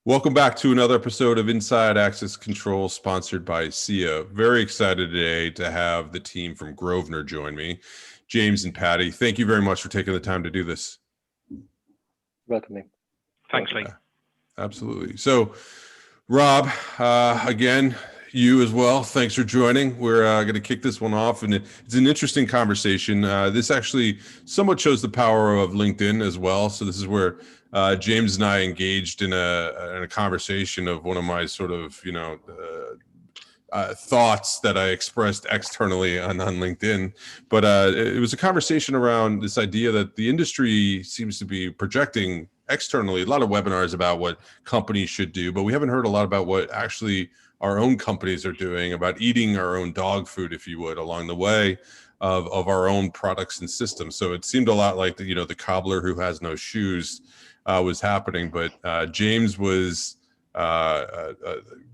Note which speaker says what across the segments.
Speaker 1: Welcome back to another episode of Inside Access Control, sponsored by SIA. Very excited today to have the team from Grosvenor join me, James and Paddy. Thank you very much for taking the time to do this.
Speaker 2: Welcome.
Speaker 3: Thanks, Lee.
Speaker 1: Absolutely. So, Rob, again, you as well. Thanks for joining. We're going to kick this one off, and it's an interesting conversation. This actually somewhat shows the power of LinkedIn as well. So this is where James and I engaged in a conversation of one of my sort of, thoughts that I expressed externally on LinkedIn. But it was a conversation around this idea that the industry seems to be projecting externally a lot of webinars about what companies should do, but we haven't heard a lot about what actually our own companies are doing, about eating our own dog food, if you would, along the way of our own products and systems. So it seemed a lot like the cobbler who has no shoes was happening, but James was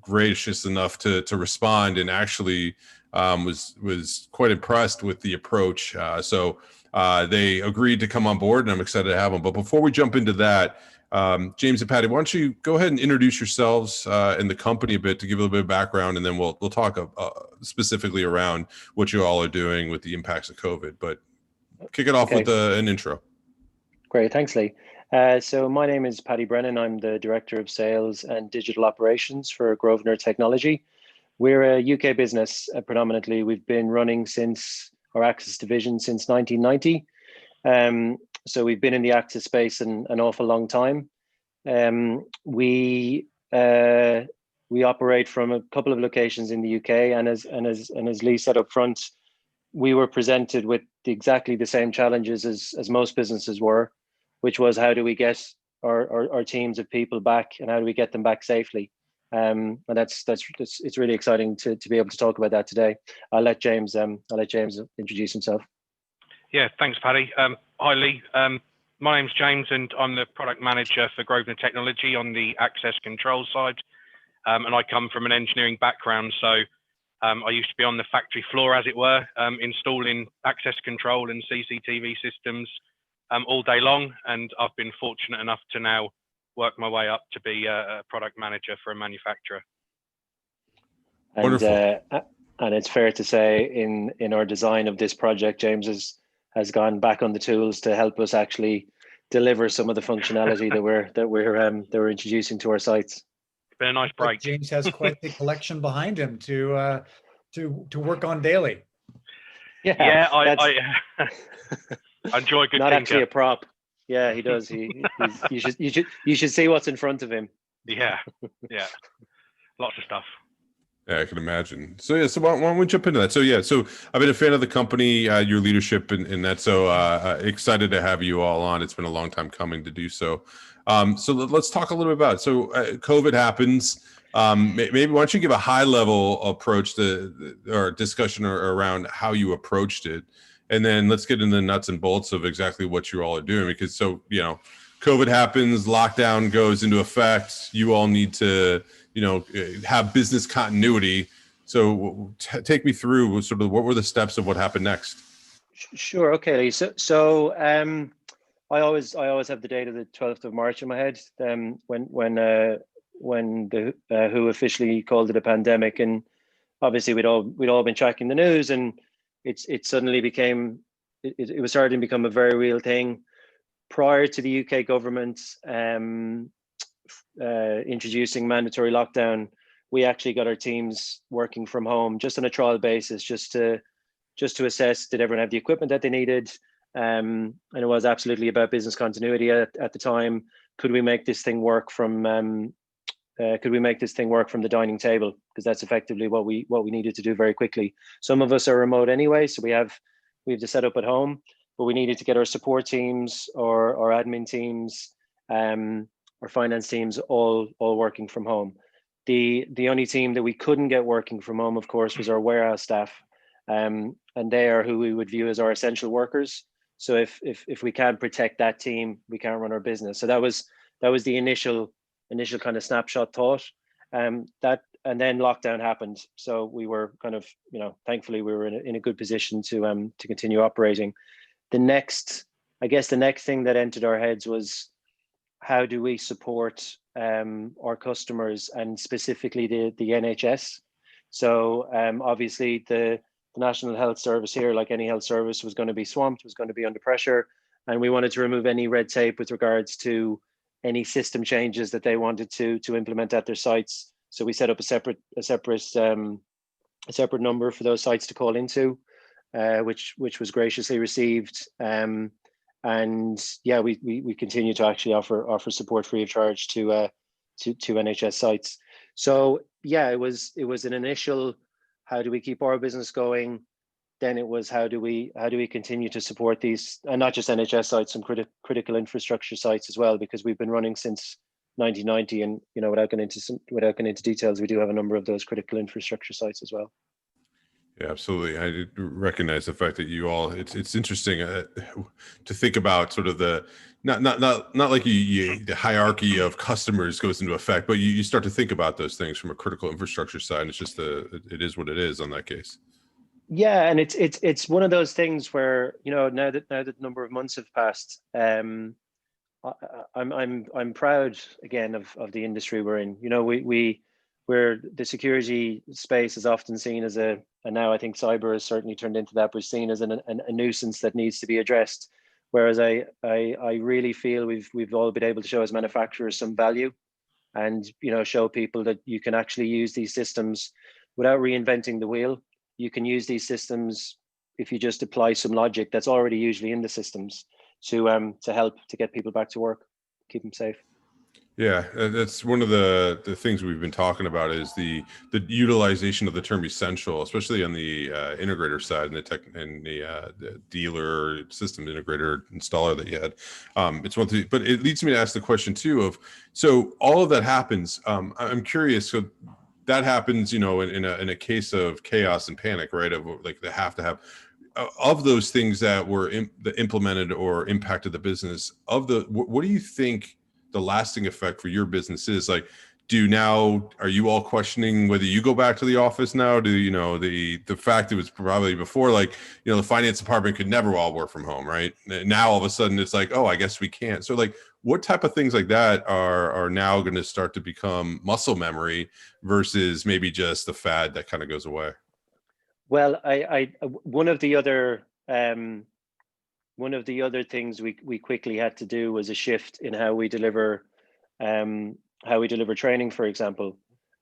Speaker 1: gracious enough to respond, and actually was quite impressed with the approach. So they agreed to come on board, and I'm excited to have them. But before we jump into that, James and Paddy, why don't you go ahead and introduce yourselves and the company a bit to give a little bit of background, and then we'll talk specifically around what you all are doing with the impacts of COVID. But kick it off with an intro.
Speaker 2: Great, thanks, Lee. So my name is Paddy Brennan. I'm the Director of Sales and Digital Operations for Grosvenor Technology. We're a UK business predominantly. We've been running since our access division since 1990. So we've been in the access space an awful long time. We operate from a couple of locations in the UK, and as Lee said up front, we were presented with exactly the same challenges as most businesses were, which was how do we get our teams of people back, and how do we get them back safely? And it's really exciting to be able to talk about that today. I'll let James introduce himself.
Speaker 3: Yeah, thanks, Paddy. Hi, Lee. My name's James, and I'm the product manager for Grosvenor Technology on the access control side. And I come from an engineering background, so I used to be on the factory floor, as it were, installing access control and CCTV systems all day long. And I've been fortunate enough to now work my way up to be a product manager for a manufacturer.
Speaker 1: Wonderful.
Speaker 2: And it's fair to say in our design of this project, James has gone back on the tools to help us actually deliver some of the functionality that we're introducing to our sites.
Speaker 3: It's been a nice break.
Speaker 4: James has quite the collection behind him to work on daily.
Speaker 3: Yeah, I enjoy good.
Speaker 2: Not actually a prop. Yeah, he does. You should see what's in front of him.
Speaker 3: Yeah, lots of stuff.
Speaker 1: Yeah, I can imagine. So why don't we jump into that? So I've been a fan of the company, your leadership, and that. So excited to have you all on. It's been a long time coming to do so. So let's talk a little bit about it. So COVID happens. Maybe why don't you give a high level approach or discussion around how you approached it, and then let's get into the nuts and bolts of exactly what you all are doing. Because COVID happens, lockdown goes into effect. You all need to have business continuity. So take me through sort of what were the steps of what happened next.
Speaker 2: Sure. Okay. So I always have the date of the 12th of March in my head. When the WHO officially called it a pandemic, and obviously we'd all been tracking the news, and it suddenly became it was starting to become a very real thing. Prior to the UK government introducing mandatory lockdown, we actually got our teams working from home just on a trial basis, just to assess, did everyone have the equipment that they needed, and it was absolutely about business continuity at the time. Could we make this thing work from the dining table, because that's effectively what we needed to do very quickly. Some of us are remote anyway, so we have to set up at home, but we needed to get our support teams, our admin teams, our finance teams all working from home. The only team that we couldn't get working from home, of course, was our warehouse staff, and they are who we would view as our essential workers. So if we can't protect that team, we can't run our business. So that was the initial kind of snapshot thought. And then lockdown happened. So we were kind of, thankfully we were in a good position to continue operating. The next thing that entered our heads was, how do we support our customers, and specifically the NHS. So obviously the National Health Service here, like any health service, was going to be swamped, was going to be under pressure, and we wanted to remove any red tape with regards to any system changes that they wanted to implement at their sites. So we set up a separate number for those sites to call into, which was graciously received. And yeah, we continue to actually offer support free of charge to NHS sites. So yeah, it was an initial, how do we keep our business going? Then it was, how do we continue to support these, and not just NHS sites, some critical infrastructure sites as well, because we've been running since 1990, and without going into details, we do have a number of those critical infrastructure sites as well.
Speaker 1: Yeah, absolutely. I recognize the fact that you all, it's interesting to think about sort of the, not like the hierarchy of customers goes into effect, but you start to think about those things from a critical infrastructure side. And it's just it is what it is on that case.
Speaker 2: Yeah, and it's one of those things where, now that the number of months have passed, I'm proud again of the industry we're in. We're the security space is often seen as and now I think cyber has certainly turned into that, but seen as a nuisance that needs to be addressed. Whereas I really feel we've all been able to show as manufacturers some value, and show people that you can actually use these systems without reinventing the wheel. You can use these systems if you just apply some logic that's already usually in the systems to help to get people back to work, keep them safe.
Speaker 1: Yeah, that's one of the things we've been talking about is the utilization of the term essential, especially on the integrator side and the dealer system integrator installer that you had. It's one thing, but it leads me to ask the question too of, so all of that happens. I'm curious. So that happens, in a case of chaos and panic, right? Of like they have to have of those things that were that implemented or impacted the business. What do you think the lasting effect for your business is? Like, are you all questioning whether you go back to the office now? The fact it was probably before, like, the finance department could never all work from home, right? Now all of a sudden it's like, oh, I guess we can't. So like, what type of things like that are now going to start to become muscle memory versus maybe just the fad that kind of goes away?
Speaker 2: Well, one of the other things we quickly had to do was a shift in how we deliver training, for example.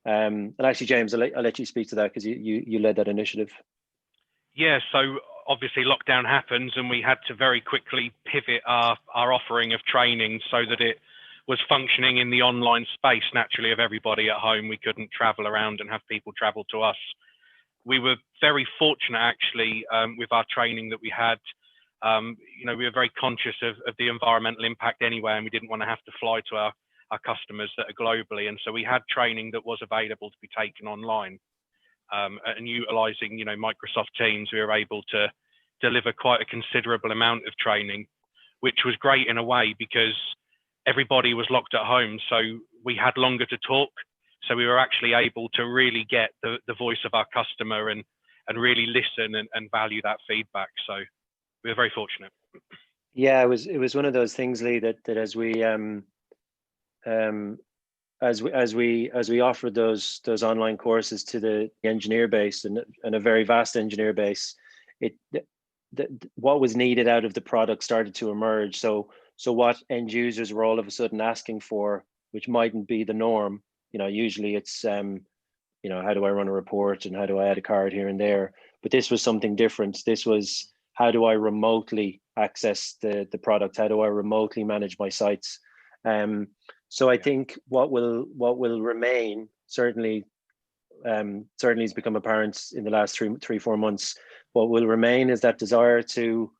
Speaker 2: And actually, James, I'll let you speak to that, because you led that initiative.
Speaker 3: Yeah, so obviously lockdown happens, and we had to very quickly pivot our offering of training so that it was functioning in the online space naturally of everybody at home. We couldn't travel around and have people travel to us. We were very fortunate actually with our training that we had. We were very conscious of the environmental impact anyway, and we didn't want to have to fly to our customers that are globally. And so we had training that was available to be taken online. And utilizing, Microsoft Teams, we were able to deliver quite a considerable amount of training, which was great in a way because everybody was locked at home. So we had longer to talk. So we were actually able to really get the voice of our customer and really listen and value that feedback. So we were very fortunate.
Speaker 2: Yeah, it was one of those things, Lee, that as we offered those online courses to the engineer base and a very vast engineer base, what was needed out of the product started to emerge. So what end users were all of a sudden asking for, which mightn't be the norm. Usually it's how do I run a report and how do I add a card here and there. But this was something different. This was, how do I remotely access the product? How do I remotely manage my sites? So I think what will remain, certainly has become apparent in the last 3-4 months. What will remain is that desire to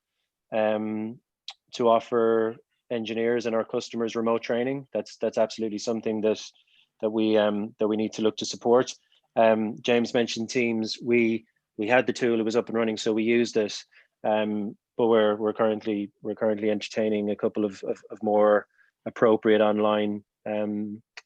Speaker 2: offer engineers and our customers remote training. That's absolutely something that we need to look to support. James mentioned Teams. We had the tool; it was up and running, so we used it. But we're currently entertaining a couple of more appropriate online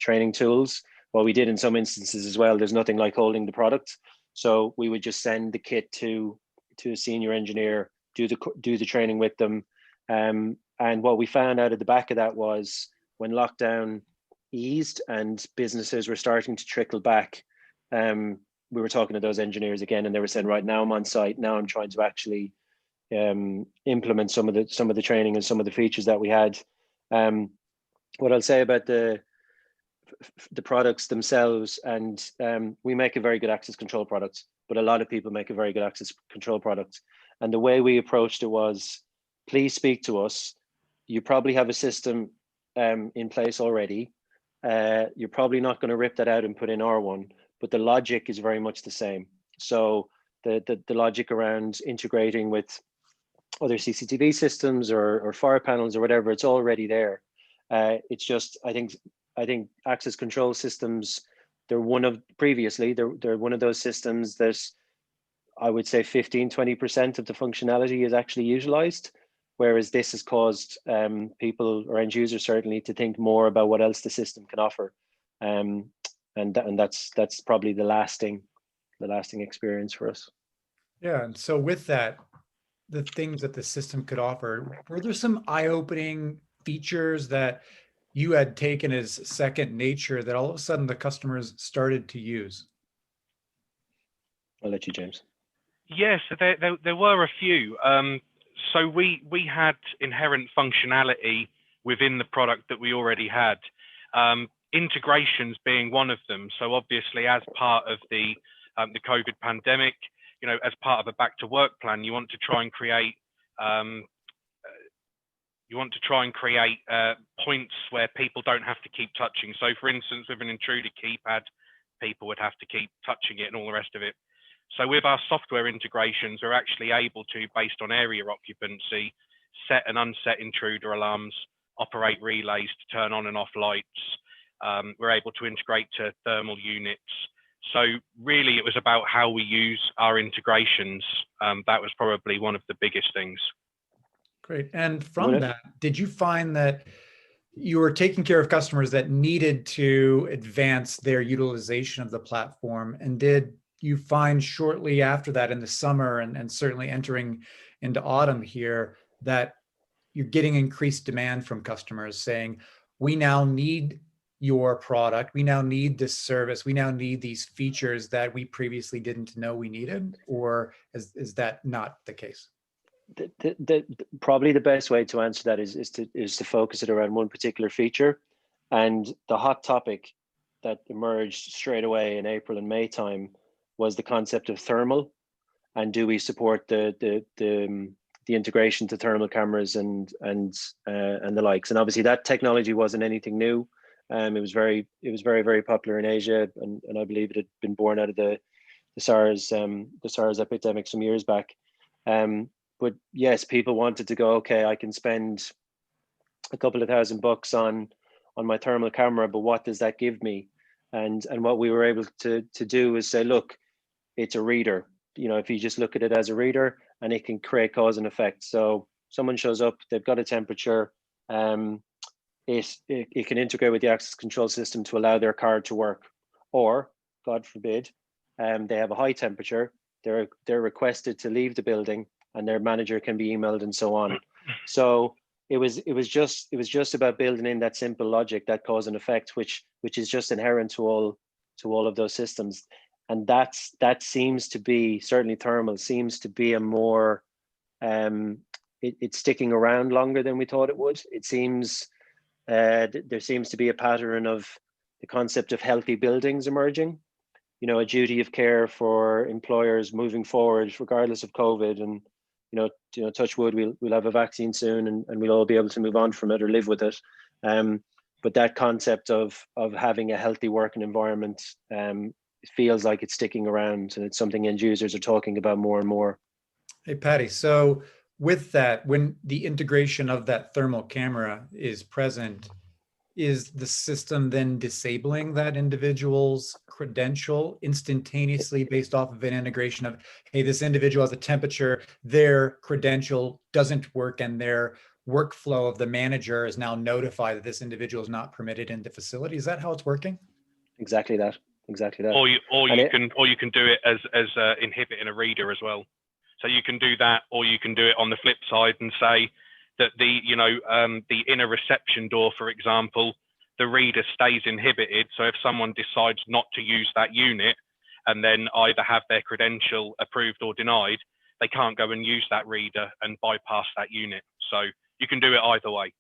Speaker 2: training tools. What we did in some instances as well, there's nothing like holding the product, so we would just send the kit to a senior engineer, do the training with them, and what we found out at the back of that was when lockdown eased and businesses were starting to trickle back, we were talking to those engineers again, and they were saying, right now I'm on site, now I'm trying to actually implement some of the training and some of the features that we had. What I'll say about the products themselves, and we make a very good access control product, but a lot of people make a very good access control product. And the way we approached it was, please speak to us. You probably have a system in place already. You're probably not going to rip that out and put in our one, but the logic is very much the same. So the logic around integrating with other CCTV systems or fire panels or whatever, it's already there. It's just, I think access control systems, they're one of those systems that I would say 15-20% of the functionality is actually utilized, whereas this has caused people, or end users certainly, to think more about what else the system can offer, and that's probably the lasting experience for us.
Speaker 4: Yeah, and so with that, the things that the system could offer, were there some eye-opening features that you had taken as second nature that all of a sudden the customers started to use?
Speaker 2: I'll let you, James.
Speaker 3: Yes, there were a few. So we had inherent functionality within the product that we already had. Integrations being one of them. So obviously, as part of the COVID pandemic, as part of a back to work plan, you want to try and create points where people don't have to keep touching. So for instance, with an intruder keypad, people would have to keep touching it and all the rest of it. So with our software integrations, we're actually able to, based on area occupancy, set and unset intruder alarms, operate relays to turn on and off lights. We're able to integrate to thermal units. So really it was about how we use our integrations. That was probably one of the biggest things.
Speaker 4: Great. And from that, did you find that you were taking care of customers that needed to advance their utilization of the platform? And did you find shortly after that, in the summer and certainly entering into autumn here, that you're getting increased demand from customers saying, we now need your product, we now need this service, we now need these features that we previously didn't know we needed? Or is that not the case?
Speaker 2: Probably the best way to answer that is to focus it around one particular feature. And the hot topic that emerged straight away in April and May time was the concept of thermal, and do we support the integration to thermal cameras and the likes. And obviously that technology wasn't anything new. It was very popular in Asia, and I believe it had been born out of the SARS epidemic some years back. But yes, people wanted to go, okay, I can spend a couple of $1,000 on my thermal camera, but what does that give me? And what we were able to do is say, look, it's a reader. If you just look at it as a reader, and it can create cause and effect. So someone shows up, they've got a temperature, it can integrate with the access control system to allow their card to work. Or, God forbid, they have a high temperature, they're requested to leave the building, and their manager can be emailed and so on. So it was just about building in that simple logic, that cause and effect, which is just inherent to all of those systems. And that seems to be, certainly thermal seems to be a more it's sticking around longer than we thought it would. It seems there seems to be a pattern of the concept of healthy buildings emerging, a duty of care for employers moving forward regardless of COVID. And touch wood, we'll have a vaccine soon, and we'll all be able to move on from it or live with it. But that concept of having a healthy working environment, it feels like it's sticking around, and it's something end users are talking about more and more.
Speaker 4: Hey, Paddy, so with that, when the integration of that thermal camera is present, is the system then disabling that individual's credential instantaneously based off of an integration of, hey, this individual has a temperature, their credential doesn't work, and their workflow of the manager is now notified that this individual is not permitted in the facility? Is that how it's working?
Speaker 2: Exactly that.
Speaker 3: Or you can do it as inhibiting a reader as well. So you can do that, or you can do it on the flip side and say, that the inner reception door, for example, the reader stays inhibited. So if someone decides not to use that unit and then either have their credential approved or denied, they can't go and use that reader and bypass that unit. So you can do it either way.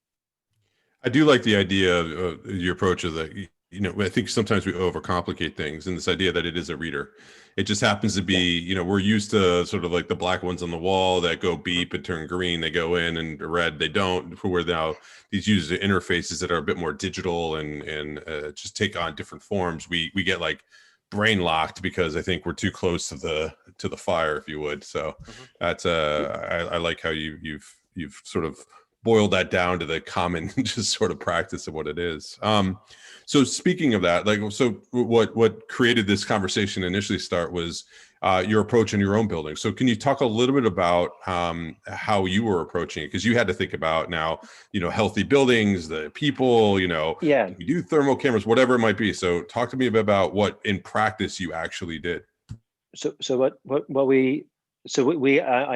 Speaker 1: I do like the idea of your approach of the, I think sometimes we overcomplicate things, and this idea that it is a reader. It just happens to be, we're used to sort of like the black ones on the wall that go beep and turn green, they go in, and red, they don't. For where now these user interfaces that are a bit more digital and just take on different forms, we get like brain locked because I think we're too close to the fire, if you would. So that's I like how you've sort of boiled that down to the common just sort of practice of what it is. So speaking of that, so what created this conversation initially start was your approach in your own building. So can you talk a little bit about how you were approaching it? Because you had to think about now, healthy buildings, the people,
Speaker 2: Yeah.
Speaker 1: you do thermal cameras, whatever it might be. So talk to me about what in practice you actually did.
Speaker 2: I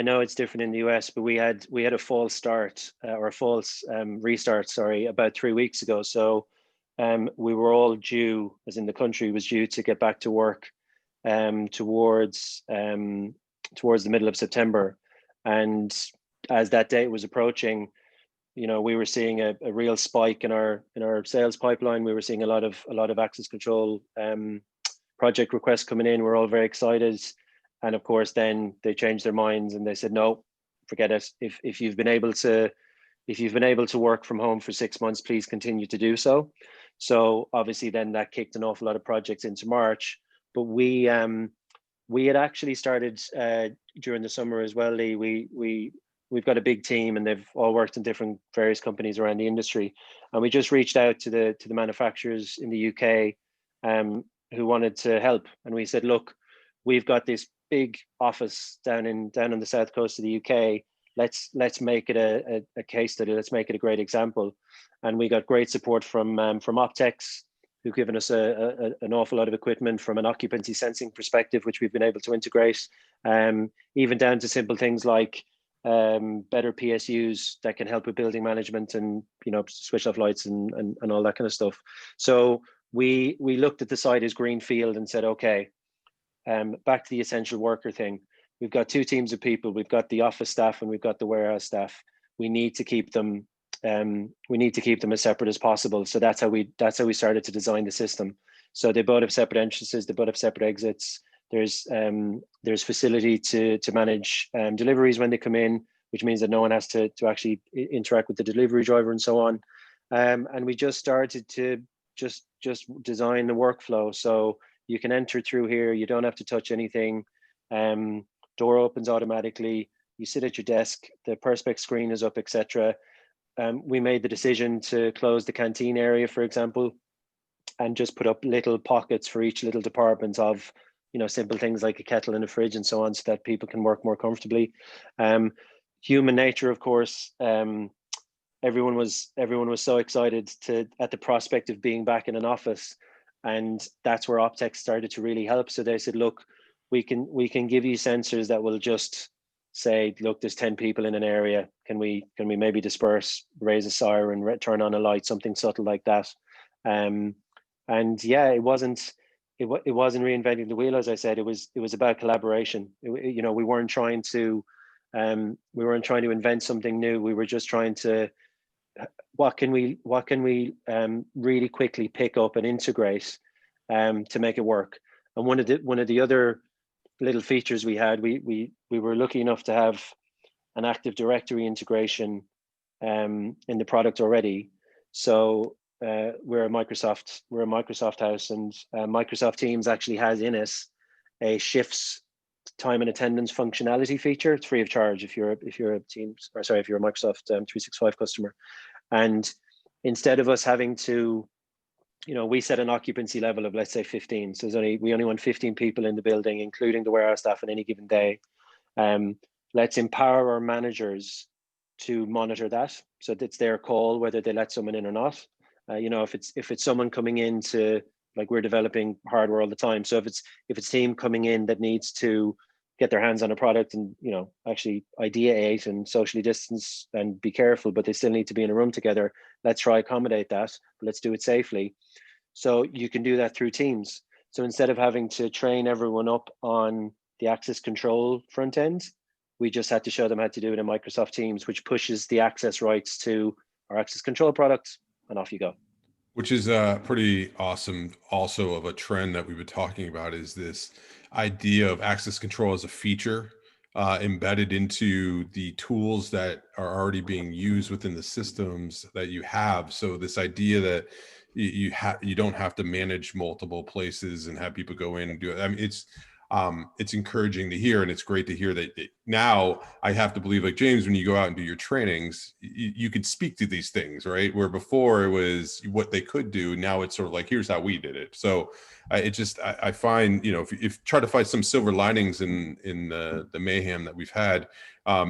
Speaker 2: know it's different in the US, but we had a false start or a false restart, sorry, about 3 weeks ago. So we were all due, as in the country was due to get back to work towards the middle of September. And as that date was approaching, we were seeing a real spike in our sales pipeline. We were seeing a lot of access control project requests coming in. We're all very excited. And of course, then they changed their minds and they said, no, forget it. If you've been able to work from home for 6 months, please continue to do so. So obviously then that kicked an awful lot of projects into March. But we had actually started during the summer as well, Lee. We've got a big team and they've all worked in various companies around the industry. And we just reached out to the manufacturers in the UK who wanted to help. And we said, look, we've got this big office down on the south coast of the UK. Let's make it a case study. Let's make it a great example. And we got great support from Optex, who've given us an awful lot of equipment from an occupancy sensing perspective, which we've been able to integrate, even down to simple things like better PSUs that can help with building management and switch off lights and all that kind of stuff. So we looked at the site as greenfield and said, okay, back to the essential worker thing. We've got two teams of people. We've got the office staff and we've got the warehouse staff. We need to keep them. As separate as possible. So that's how we started to design the system. So they both have separate entrances. They both have separate exits. There's facility to manage deliveries when they come in, which means that no one has to actually interact with the delivery driver and so on. And we just started to just design the workflow. So you can enter through here. You don't have to touch anything. Door opens automatically. You sit at your desk. The Perspex screen is up, etc. We made the decision to close the canteen area, for example, and just put up little pockets for each little department of, simple things like a kettle and a fridge and so on, so that people can work more comfortably. Human nature, of course. Everyone was so excited at the prospect of being back in an office, and that's where Optex started to really help. So they said, look, we can give you sensors that will just say, look, there's 10 people in an area. Can we maybe disperse, raise a siren, turn on a light, something subtle like that. And yeah, it wasn't reinventing the wheel, as I said. It was about collaboration. We weren't trying to invent something new. We were just trying to, what can we really quickly pick up and integrate to make it work. And one of the other little features we had, we were lucky enough to have an Active Directory integration in the product already. So we're a Microsoft house, and Microsoft Teams actually has in it a shifts time and attendance functionality feature. It's free of charge if you're a Microsoft 365 customer. And instead of us having to, we set an occupancy level of, let's say, 15. So we only want 15 people in the building, including the warehouse staff on any given day. Let's empower our managers to monitor that. So it's their call whether they let someone in or not. If it's someone coming in to, like, we're developing hardware all the time. So if it's team coming in that needs to get their hands on a product and, you know, actually ideate and socially distance and be careful, but they still need to be in a room together. Let's try accommodate that, but let's do it safely. So you can do that through Teams. So instead of having to train everyone up on the access control front end, we just had to show them how to do it in Microsoft Teams, which pushes the access rights to our access control products, and off you go.
Speaker 1: Which is pretty awesome. Also, of a trend that we've been talking about is this idea of access control as a feature embedded into the tools that are already being used within the systems that you have. So this idea that you don't have to manage multiple places and have people go in and do it. I mean, it's encouraging to hear, and it's great to hear that now I have to believe, like James, when you go out and do your trainings, you could speak to these things, right? Where before it was what they could do. Now it's sort of like, here's how we did it. So I find, you know, if try to find some silver linings in the mayhem that we've had,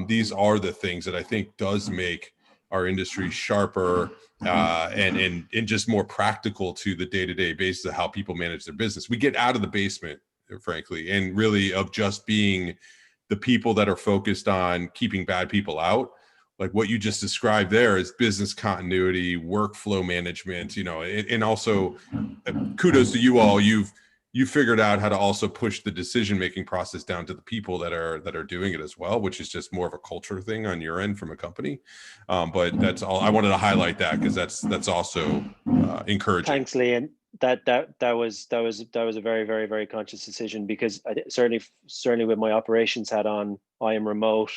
Speaker 1: these are the things that I think does make our industry sharper and just more practical to the day-to-day basis of how people manage their business. We get out of the basement, frankly, and really of just being the people that are focused on keeping bad people out. Like what you just described there is business continuity, workflow management, you know, and also kudos to you all. You figured out how to also push the decision-making process down to the people that are doing it as well, which is just more of a culture thing on your end from a company. But that's all I wanted to highlight, that because that's also encouraging.
Speaker 2: Thanks, Lee. And that was a very, very, very conscious decision, because certainly with my operations hat on, I am remote.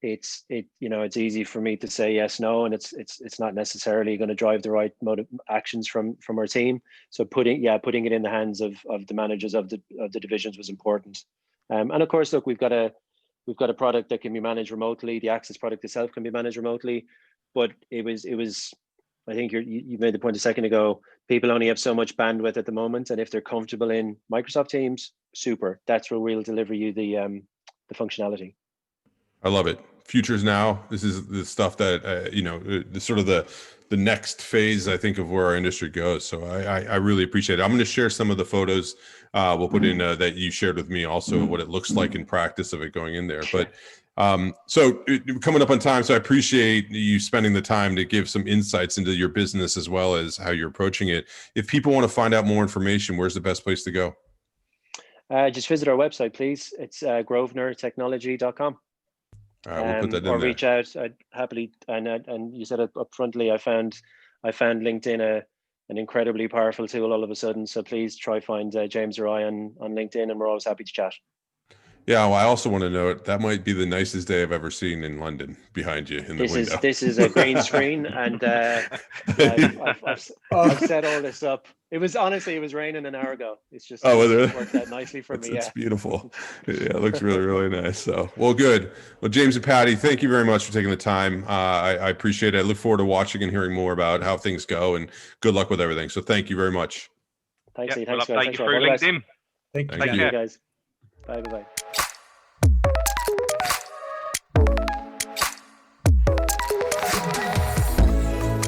Speaker 2: It's easy for me to say yes, no, and it's not necessarily going to drive the right motive actions from our team. So putting it in the hands of the managers of the divisions was important. And of course, look, we've got a product that can be managed remotely. The access product itself can be managed remotely, but it was. I think you made the point a second ago. People only have so much bandwidth at the moment, and if they're comfortable in Microsoft Teams, super. That's where we'll deliver you the functionality.
Speaker 1: I love it. Futures now. This is the stuff that the sort of the next phase, I think, of where our industry goes. So I really appreciate it. I'm going to share some of the photos we'll put in that you shared with me, also what it looks like in practice of it going in there. But so coming up on time, so I appreciate you spending the time to give some insights into your business as well as how you're approaching it. If people want to find out more information, where's the best place to go?
Speaker 2: Just visit our website, please. It's grosvenortechnology.com.
Speaker 1: We'll put that in
Speaker 2: or
Speaker 1: there.
Speaker 2: Reach out. I'd happily, and you said it up frontly, I found LinkedIn an incredibly powerful tool all of a sudden. So please try find James or I on LinkedIn, and we're always happy to chat.
Speaker 1: Yeah, well, I also want to note that might be the nicest day I've ever seen in London behind you in the window.
Speaker 2: This is a green screen, and I've set all this up. It was raining an hour ago. It's just it worked out nicely for me.
Speaker 1: It's beautiful. Yeah, it looks really, really nice. So, well, good. Well, James and Paddy, thank you very much for taking the time. I appreciate it. I look forward to watching and hearing more about how things go, and good luck with everything. So thank you very much.
Speaker 2: Thanks, Lee.
Speaker 3: We'll
Speaker 2: Thanks, guys.
Speaker 3: update you through LinkedIn.
Speaker 4: Thank you.
Speaker 1: Thank you.
Speaker 2: Guys. Bye.